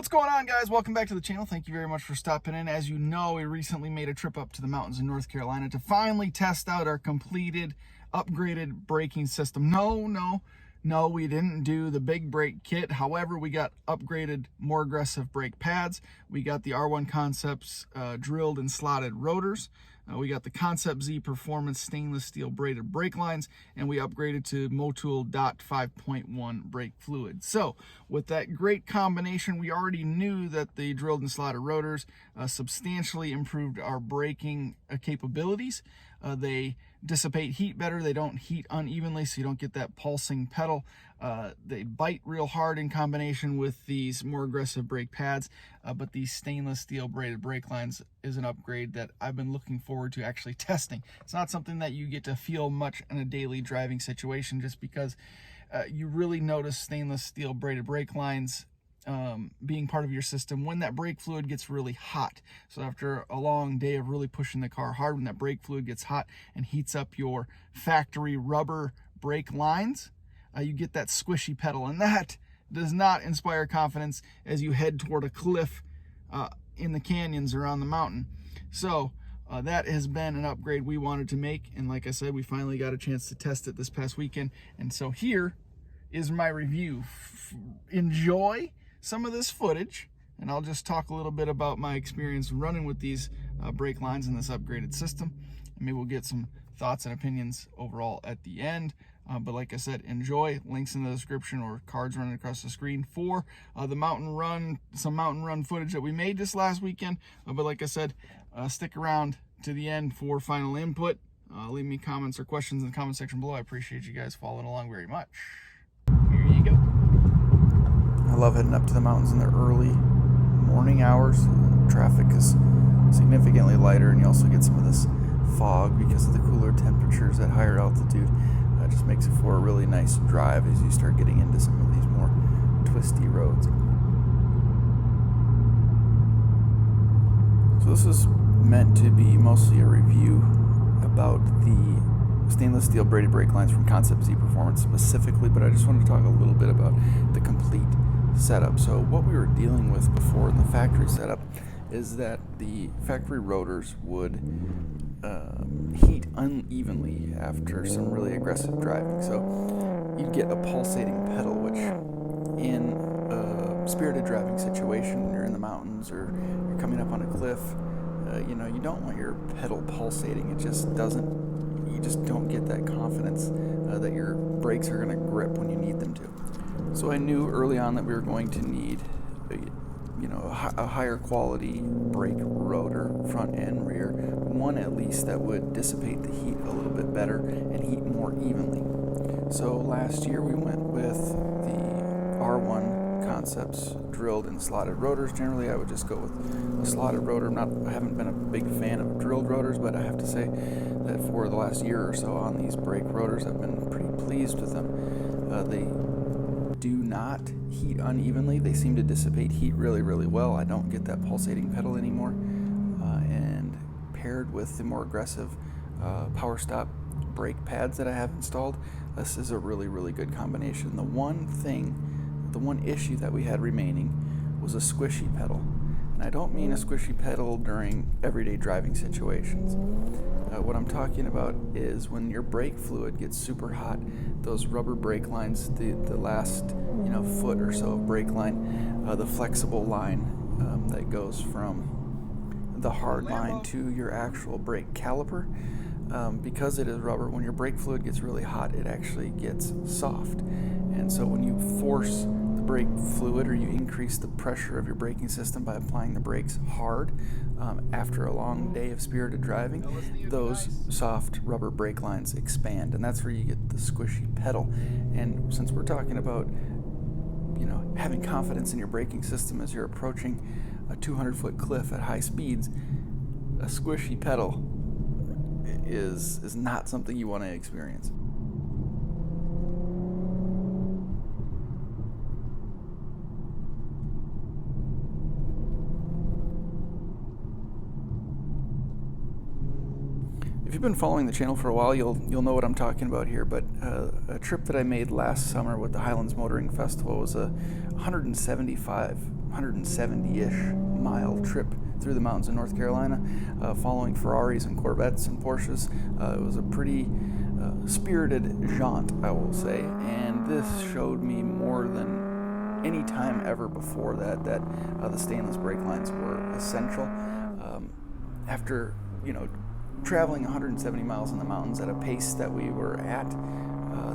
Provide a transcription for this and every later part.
What's going on, guys? Welcome back to the channel. Thank you very much for stopping in. As you know, we recently made a trip up to the mountains in North Carolina to finally test out our completed, upgraded braking system. No, we didn't do the big brake kit. However, we got upgraded, more aggressive brake pads. We got the R1 Concepts drilled and slotted rotors. We got the Concept Z Performance stainless steel braided brake lines, and we upgraded to Motul DOT 5.1 brake fluid. So with that great combination, we already knew that the drilled and slotted rotors substantially improved our braking capabilities. They dissipate heat better. They don't heat unevenly, so you don't get that pulsing pedal. They bite real hard in combination with these more aggressive brake pads, but these stainless steel braided brake lines is an upgrade that I've been looking forward to actually testing. It's not something that you get to feel much in a daily driving situation, just because you really notice stainless steel braided brake lines being part of your system when that brake fluid gets really hot. So after a long day of really pushing the car hard, when that brake fluid gets hot and heats up your factory rubber brake lines, you get that squishy pedal, and that does not inspire confidence as you head toward a cliff in the canyons around the mountain. So that has been an upgrade we wanted to make, and like I said, we finally got a chance to test it this past weekend. And so here is my review. Enjoy some of this footage, and I'll just talk a little bit about my experience running with these brake lines in this upgraded system, and maybe we'll get some thoughts and opinions overall at the end. But like I said, enjoy. Links in the description or cards running across the screen for the mountain run, some mountain run footage that we made this last weekend. But like I said, stick around to the end for final input. Leave me comments or questions in the comment section below. I appreciate you guys following along very much. Here you go. I love heading up to the mountains in the early morning hours. Traffic is significantly lighter, and you also get some of this fog because of the cooler temperatures at higher altitude. Just makes it for a really nice drive as you start getting into some of these more twisty roads. So this is meant to be mostly a review about the stainless steel braided brake lines from Concept Z Performance specifically, but I just wanted to talk a little bit about the complete setup. So what we were dealing with before in the factory setup is that the factory rotors would heat unevenly after some really aggressive driving. So you'd get a pulsating pedal, which in a spirited driving situation, when you're in the mountains or you're coming up on a cliff, you don't want your pedal pulsating. It just doesn't, you just don't get that confidence that your brakes are going to grip when you need them to. So I knew early on that we were going to need a higher quality brake rotor, front and rear, one at least that would dissipate the heat a little bit better and heat more evenly. So last year we went with the R1 Concepts drilled and slotted rotors. Generally I would just go with a slotted rotor. I haven't been a big fan of drilled rotors, but I have to say that for the last year or so on these brake rotors, I've been pretty pleased with them. They do not heat unevenly. They seem to dissipate heat really, really well. I don't get that pulsating pedal anymore. And paired with the more aggressive power stop brake pads that I have installed, this is a really, really good combination. The one issue that we had remaining was a squishy pedal. And I don't mean a squishy pedal during everyday driving situations. What I'm talking about is when your brake fluid gets super hot, those rubber brake lines, the last foot or so of brake line, the flexible line that goes from the hard line to your actual brake caliper, because it is rubber, when your brake fluid gets really hot, it actually gets soft. And so when you force the brake fluid, or you increase the pressure of your braking system by applying the brakes hard after a long day of spirited driving, those soft rubber brake lines expand, and that's where you get the squishy pedal. And since we're talking about having confidence in your braking system as you're approaching a 200-foot cliff at high speeds, a squishy pedal is not something you want to experience. If you've been following the channel for a while, you'll know what I'm talking about here, but a trip that I made last summer with the Highlands Motoring Festival was a 175 170-ish mile trip through the mountains of North Carolina, following Ferraris and Corvettes and Porsches. It was a pretty spirited jaunt, I will say, and this showed me more than any time ever before that the stainless brake lines were essential. After traveling 170 miles in the mountains at a pace that we were at,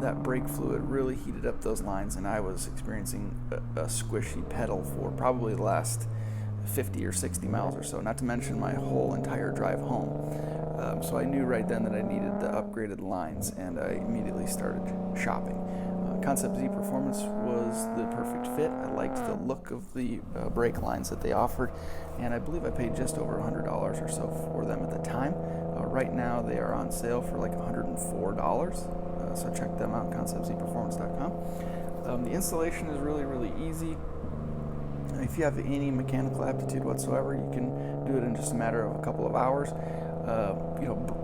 that brake fluid really heated up those lines, and I was experiencing a squishy pedal for probably the last 50 or 60 miles or so, not to mention my whole entire drive home. So I knew right then that I needed the upgraded lines, and I immediately started shopping. Concept Z Performance was the perfect fit. I liked the look of the brake lines that they offered, and I believe I paid just over $100 or so for them at the time. Right now they are on sale for like $104, so check them out, conceptzperformance.com. The installation is really, really easy. If you have any mechanical aptitude whatsoever, you can do it in just a matter of a couple of hours.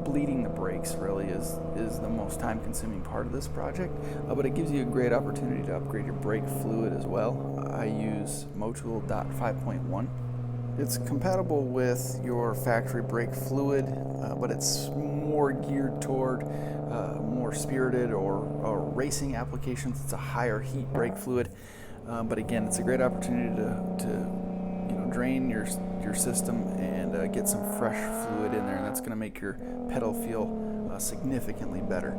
Bleeding the brakes really is the most time-consuming part of this project, but it gives you a great opportunity to upgrade your brake fluid as well. I use Motul 5.1. It's compatible with your factory brake fluid, but it's more geared toward more spirited or racing applications. It's a higher heat brake fluid, but again, it's a great opportunity to drain your system and get some fresh fluid in there, and that's going to make your pedal feel significantly better.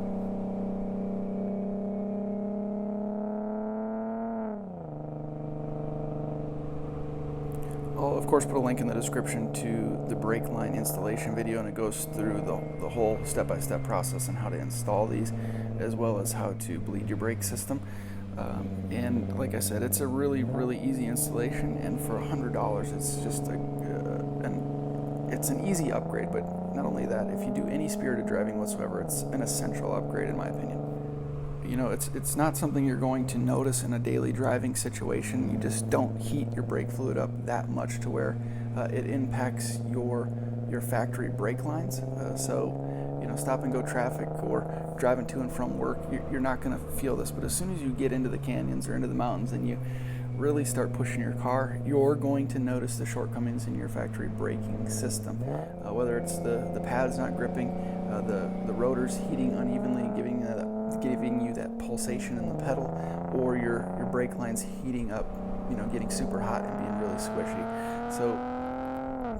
I'll of course put a link in the description to the brake line installation video, and it goes through the whole step-by-step process on how to install these, as well as how to bleed your brake system. And like I said, it's a really, really easy installation, and for $100, it's just it's an easy upgrade. But not only that, if you do any spirited driving whatsoever, it's an essential upgrade in my opinion. It's not something you're going to notice in a daily driving situation. You just don't heat your brake fluid up that much to where it impacts your factory brake lines. So stop and go traffic or driving to and from work, you're not going to feel this. But as soon as you get into the canyons or into the mountains and you really start pushing your car, you're going to notice the shortcomings in your factory braking system. Whether it's the pads not gripping, the rotors heating unevenly and giving you that pulsation in the pedal, or your brake lines heating up, getting super hot and being really squishy. So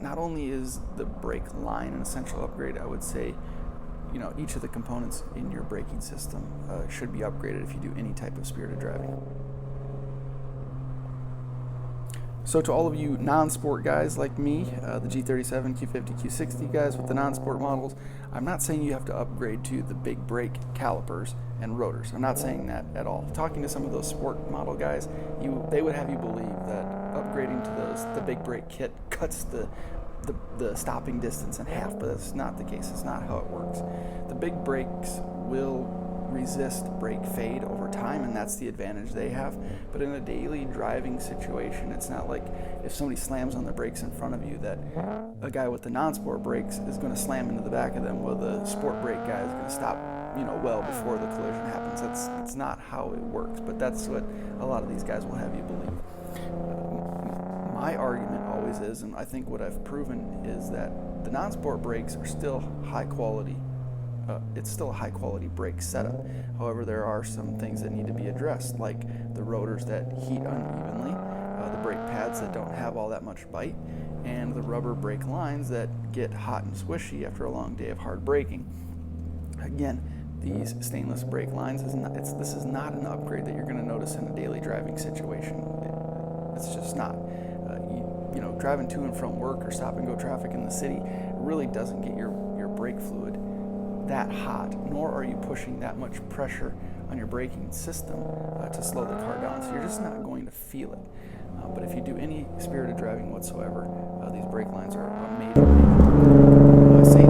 not only is the brake line an essential upgrade, I would say each of the components in your braking system should be upgraded if you do any type of spirited driving. So to all of you non-sport guys like me, the G37, Q50, Q60 guys with the non-sport models, I'm not saying you have to upgrade to the big brake calipers and rotors. I'm not saying that at all. Talking to some of those sport model guys, they would have you believe that upgrading to the big brake kit cuts the stopping distance in half, but that's not the case. It's not how it works. The big brakes will resist brake fade over time, and that's the advantage they have. But in a daily driving situation, it's not like if somebody slams on the brakes in front of you that a guy with the non-sport brakes is going to slam into the back of them, while the sport brake guy is going to stop well before the collision happens. That's not how it works, but that's what a lot of these guys will have you believe. My argument always is, and I think what I've proven is, that the non-sport brakes are still high quality. It's still a high quality brake setup. However, there are some things that need to be addressed, like the rotors that heat unevenly, the brake pads that don't have all that much bite, and the rubber brake lines that get hot and squishy after a long day of hard braking. Again, these stainless brake lines this is not an upgrade that you're going to notice in a daily driving situation. It's just not. Driving to and from work or stop and go traffic in the city really doesn't get your brake fluid that hot, nor are you pushing that much pressure on your braking system to slow the car down. So you're just not going to feel it. But if you do any spirited driving whatsoever, these brake lines are a major. I say